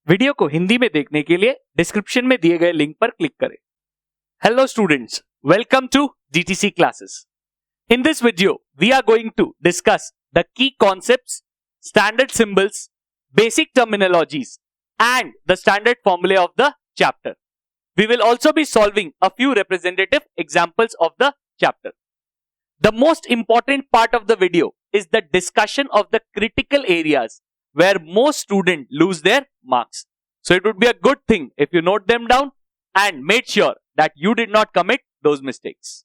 Video को हिंदी में देखने के लिए डिस्क्रिप्शन में दिए गए लिंक पर क्लिक करें। Hello students, welcome to DTC classes. In this video, we are going to discuss the key concepts, standard symbols, basic terminologies, and the standard formulae of the chapter. We will also be solving a few representative examples of the chapter. The most important part of the video is the discussion of the critical areas where most students lose their marks. So it would be a good thing if you note them down and made sure that you did not commit those mistakes.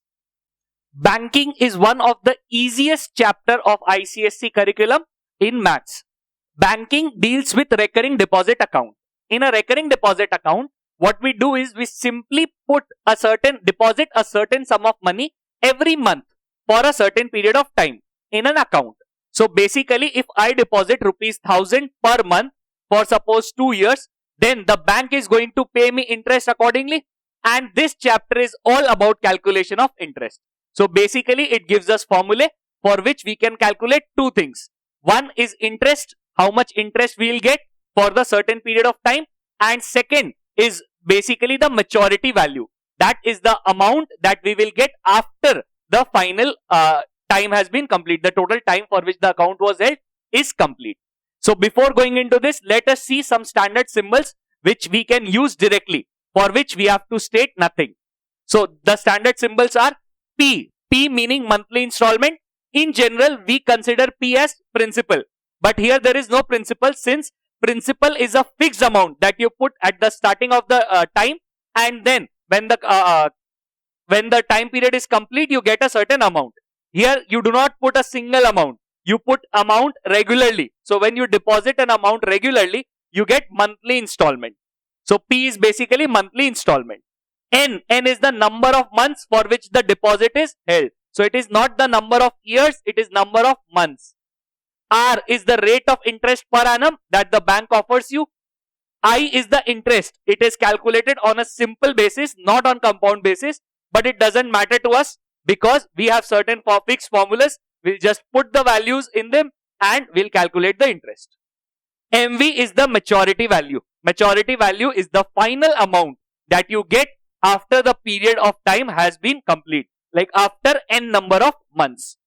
Banking is one of the easiest chapter of ICSE curriculum in maths. Banking deals with recurring deposit account. In a recurring deposit account, what we do is we simply put a certain deposit, a certain sum of money every month for a certain period of time in an account. So basically, if I deposit rupees 1000 per month for suppose 2 years, then the bank is going to pay me interest accordingly. And this chapter is all about calculation of interest. So basically, it gives us formulae for which we can calculate two things. One is interest, how much interest we will get for the certain period of time. And second is basically the maturity value. That is the amount that we will get after the final time has been complete. The total time for which the account was held is complete. So before going into this, let us see some standard symbols which we can use directly, for which we have to state nothing. So the standard symbols are P. P meaning monthly installment. In general, we consider P as principal. But here there is no principal, since principal is a fixed amount that you put at the starting of the time, and then when the time period is complete, you get a certain amount. Here you do not put a single amount. You put amount regularly. So when you deposit an amount regularly, you get monthly installment. So P is basically monthly installment. N is the number of months for which the deposit is held. So it is not the number of years, it is number of months. R is the rate of interest per annum that the bank offers you. I is the interest. It is calculated on a simple basis, not on compound basis, but it doesn't matter to us because we have certain fixed formulas. We'll just put the values in them and we'll calculate the interest. MV is the maturity value. Maturity value is the final amount that you get after the period of time has been complete, like after n number of months.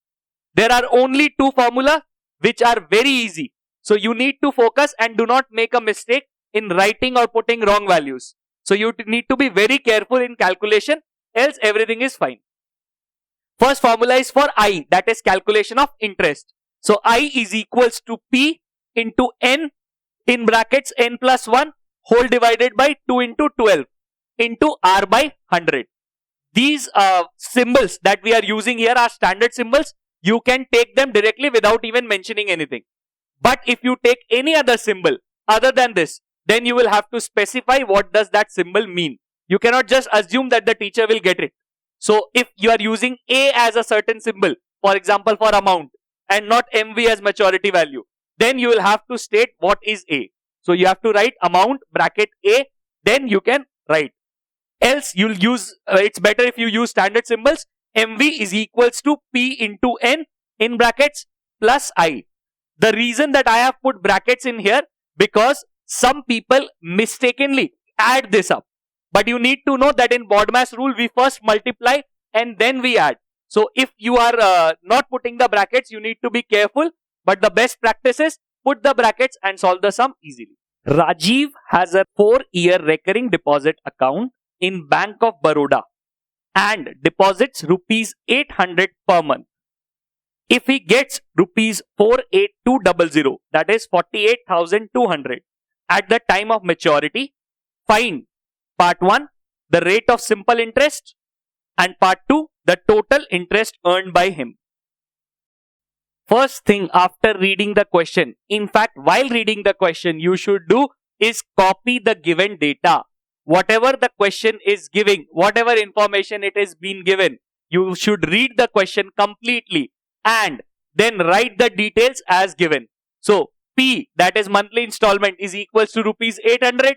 There are only two formulas which are very easy. So you need to focus and do not make a mistake in writing or putting wrong values. So you need to be very careful in calculation, else everything is fine. First formula is for I, that is calculation of interest. So I is equals to P into N in brackets N plus 1 whole divided by 2 into 12 into R by 100. These symbols that we are using here are standard symbols. You can take them directly without even mentioning anything. But if you take any other symbol other than this, then you will have to specify what does that symbol mean. You cannot just assume that the teacher will get it. So if you are using A as a certain symbol, for example for amount, and not MV as maturity value, then you will have to state what is A. So you have to write amount bracket A, then you can write. Else you'll use, it's better if you use standard symbols. MV is equals to P into N in brackets plus I. The reason that I have put brackets in here, because some people mistakenly add this up. But you need to know that in BODMAS rule, we first multiply and then we add. So if you are not putting the brackets, you need to be careful. But the best practice is put the brackets and solve the sum easily. Rajiv has a 4-year recurring deposit account in Bank of Baroda and deposits rupees 800 per month. If he gets rupees 48200, that is 48,200 at the time of maturity, find part 1, the rate of simple interest, and part 2, the total interest earned by him. First thing after reading the question, in fact while reading the question, you should do is copy the given data. Whatever the question is giving, whatever information it is being given, you should read the question completely and then write the details as given. So P, that is monthly installment, is equals to rupees 800.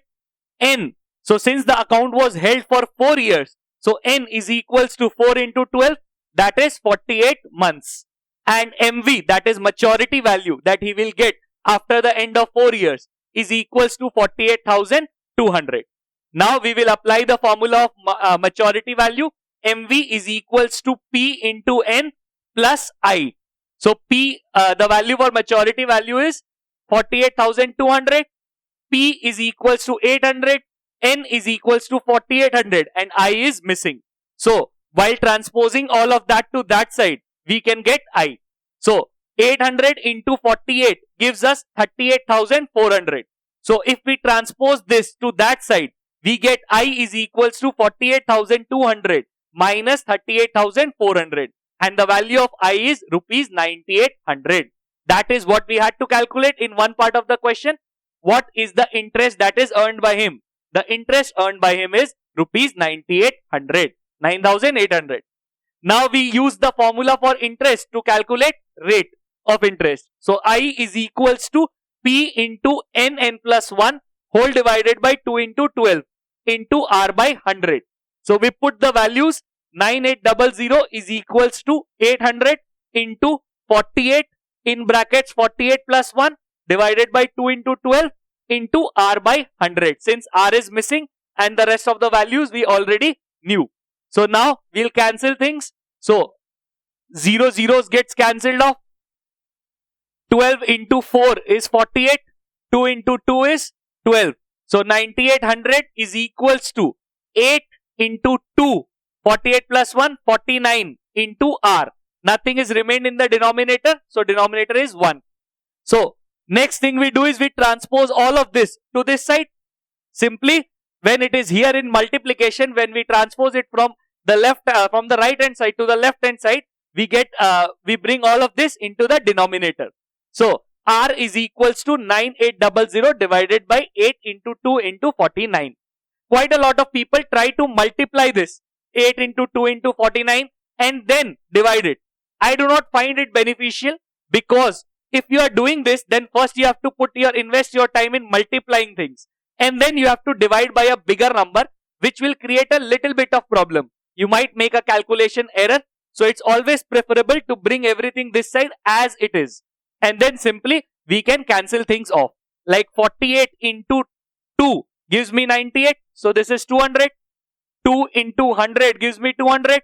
N, so since the account was held for 4 years, so N is equals to 4 into 12, that is 48 months. And MV, that is maturity value that he will get after the end of 4 years, is equals to 48,200. Now we will apply the formula of maturity value. MV is equals to P into N plus I. So P, the value for maturity value is 48,200. P is equals to 800. N is equals to 4800 and I is missing. So while transposing all of that to that side, we can get I. So 800 into 48 gives us 38,400. So if we transpose this to that side, we get I is equals to 48,200 minus 38,400. And the value of I is rupees 9,800. That is what we had to calculate in one part of the question. What is the interest that is earned by him? The interest earned by him is rupees 9,800. Now we use the formula for interest to calculate rate of interest. So I is equals to P into N plus 1 whole divided by 2 into 12 into R by 100. So we put the values. 9800 is equals to 800 into 48 in brackets 48 plus 1 divided by 2 into 12 into R by 100. Since R is missing and the rest of the values we already knew. So now we'll cancel things. So 0 zeros gets cancelled off. 12 into 4 is 48. 2 into 2 is 12. So 9800 is equals to 8 into 2. 48 plus 1, 49 into R. Nothing is remained in the denominator. So denominator is 1. So next thing we do is we transpose all of this to this side. Simply when it is here in multiplication, when we transpose it from the left, from the right hand side to the left hand side, we get, we bring all of this into the denominator. So R is equals to 9800 divided by 8 into 2 into 49. Quite a lot of people try to multiply this 8 into 2 into 49 and then divide it. I do not find it beneficial because if you are doing this, then first you have to invest your time in multiplying things. And then you have to divide by a bigger number, which will create a little bit of problem. You might make a calculation error. So it's always preferable to bring everything this side as it is. And then simply we can cancel things off. Like 48 into 2 gives me 98. So this is 200. 2 into 100 gives me 200.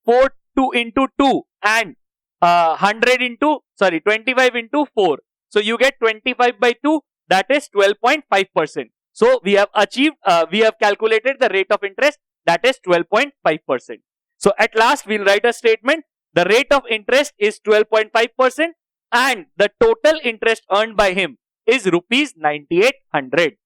4 2 into 2 and 25 into 4. So you get 25 by 2, that is 12.5%. So we have achieved, we have calculated the rate of interest, that is 12.5%. So at last we'll write a statement. The rate of interest is 12.5% and the total interest earned by him is rupees 9,800.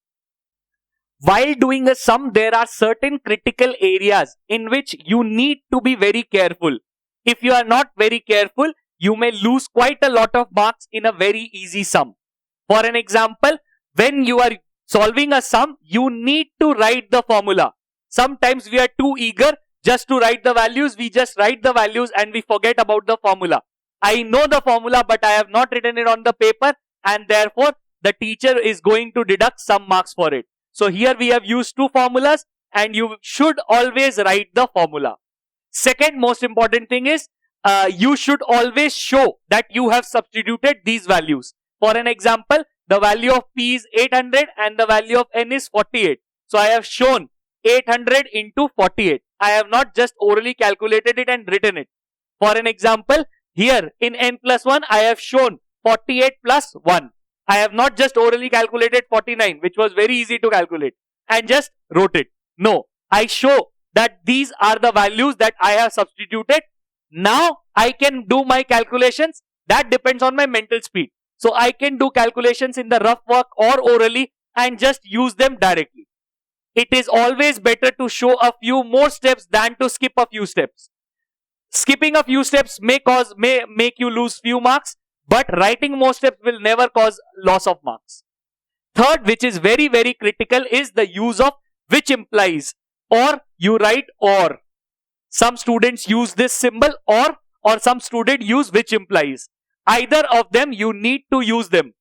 While doing a sum, there are certain critical areas in which you need to be very careful. If you are not very careful, you may lose quite a lot of marks in a very easy sum. For an example, when you are solving a sum, you need to write the formula. Sometimes we are too eager just to write the values. We just write the values and we forget about the formula. I know the formula, but I have not written it on the paper, and therefore the teacher is going to deduct some marks for it. So here we have used two formulas and you should always write the formula. Second most important thing is you should always show that you have substituted these values. For an example, the value of P is 800 and the value of N is 48. So I have shown 800 into 48. I have not just orally calculated it and written it. For an example, here in N plus 1, I have shown 48 plus 1. I have not just orally calculated 49, which was very easy to calculate, and just wrote it. No, I show that these are the values that I have substituted. Now I can do my calculations. That depends on my mental speed. So I can do calculations in the rough work or orally and just use them directly. It is always better to show a few more steps than to skip a few steps. Skipping a few steps may make you lose few marks, but writing more steps will never cause loss of marks. Third, which is very, very critical, is the use of which implies, or you write or. Some students use this symbol or some student use which implies. Either of them you need to use them.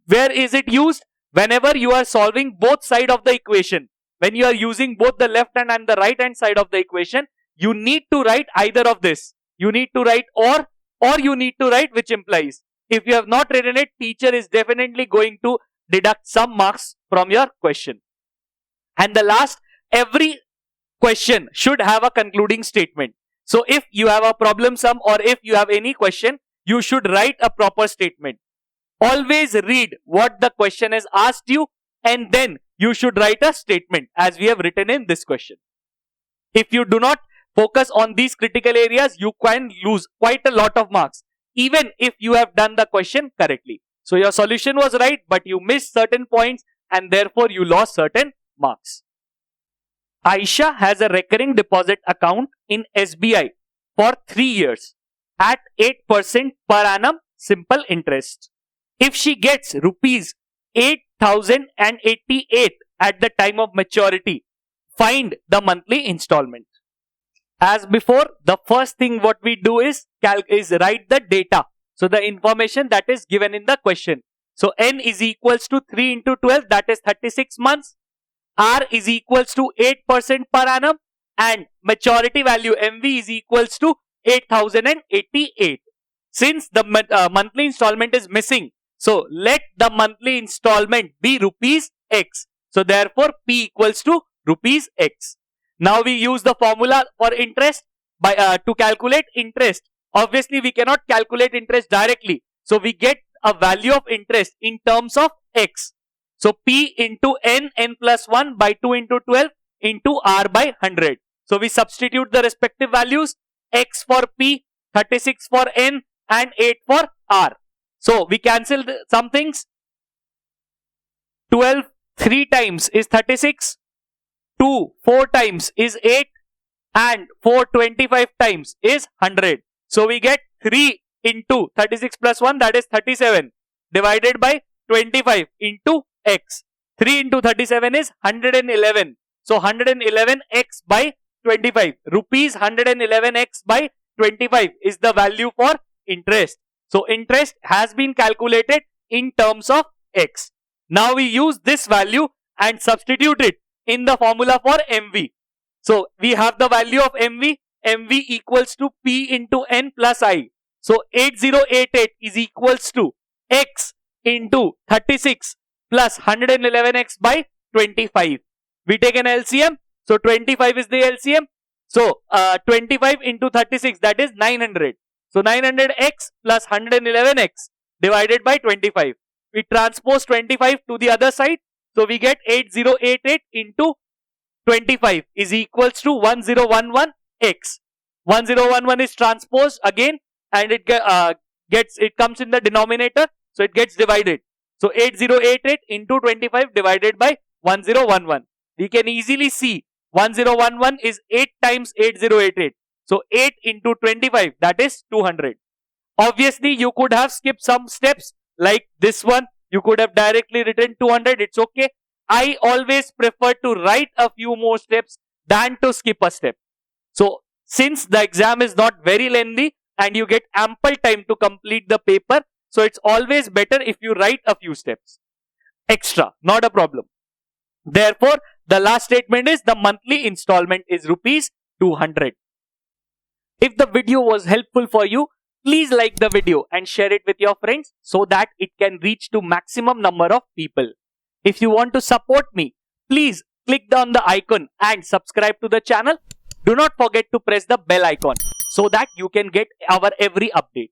Where is it used? Whenever you are solving both sides of the equation. When you are using both the left hand and the right hand side of the equation, you need to write either of this. You need to write or you need to write which implies. If you have not written it, teacher is definitely going to deduct some marks from your question. And the last, every question should have a concluding statement. So if you have a problem sum or if you have any question, you should write a proper statement. Always read what the question has asked you and then you should write a statement as we have written in this question. If you do not focus on these critical areas, you can lose quite a lot of marks, even if you have done the question correctly. So your solution was right, but you missed certain points and therefore you lost certain marks. Aisha has a recurring deposit account in SBI for 3 years at 8% per annum simple interest. If she gets rupees 8,088 at the time of maturity, find the monthly installment. As before, the first thing what we do is write the data. So the information that is given in the question. So n is equals to 3 into 12, that is 36 months. R is equals to 8% per annum and maturity value MV is equals to 8,088. Since the monthly installment is missing, so let the monthly installment be rupees X. So therefore P equals to rupees X. Now we use the formula for interest by to calculate interest. Obviously we cannot calculate interest directly. So we get a value of interest in terms of X. So P into n plus 1 by 2 into 12 into R by 100. So we substitute the respective values, X for P, 36 for n and 8 for R. So we cancel some things. 12 3 times is 36, 2 4 times is 8 and 4 25 times is 100. So we get 3 into 36 plus 1, that is 37 divided by 25 into X. 3 into 37 is 111. So 111x by 25. Rupees 111x by 25 is the value for interest. So interest has been calculated in terms of X. Now we use this value and substitute it in the formula for MV. So we have the value of MV. MV equals to P into N plus I. So 8088 is equals to X into 36 plus 111x by 25. We take an LCM. So 25 is the LCM. So 25 into 36, that is 900. So 900x plus 111x divided by 25. We transpose 25 to the other side. So we get 8088 into 25 is equals to 1011x. 1011 is transposed again and it comes in the denominator. So it gets divided. So 8088 into 25 divided by 1011. We can easily see 1011 is 8 times 8088. So 8 into 25, that is 200. Obviously, you could have skipped some steps like this one. You could have directly written 200. It's okay. I always prefer to write a few more steps than to skip a step. So since the exam is not very lengthy and you get ample time to complete the paper, so it's always better if you write a few steps extra, not a problem. Therefore, the last statement is the monthly installment is rupees 200. If the video was helpful for you, please like the video and share it with your friends so that it can reach to maximum number of people. If you want to support me, please click on the icon and subscribe to the channel. Do not forget to press the bell icon so that you can get our every update.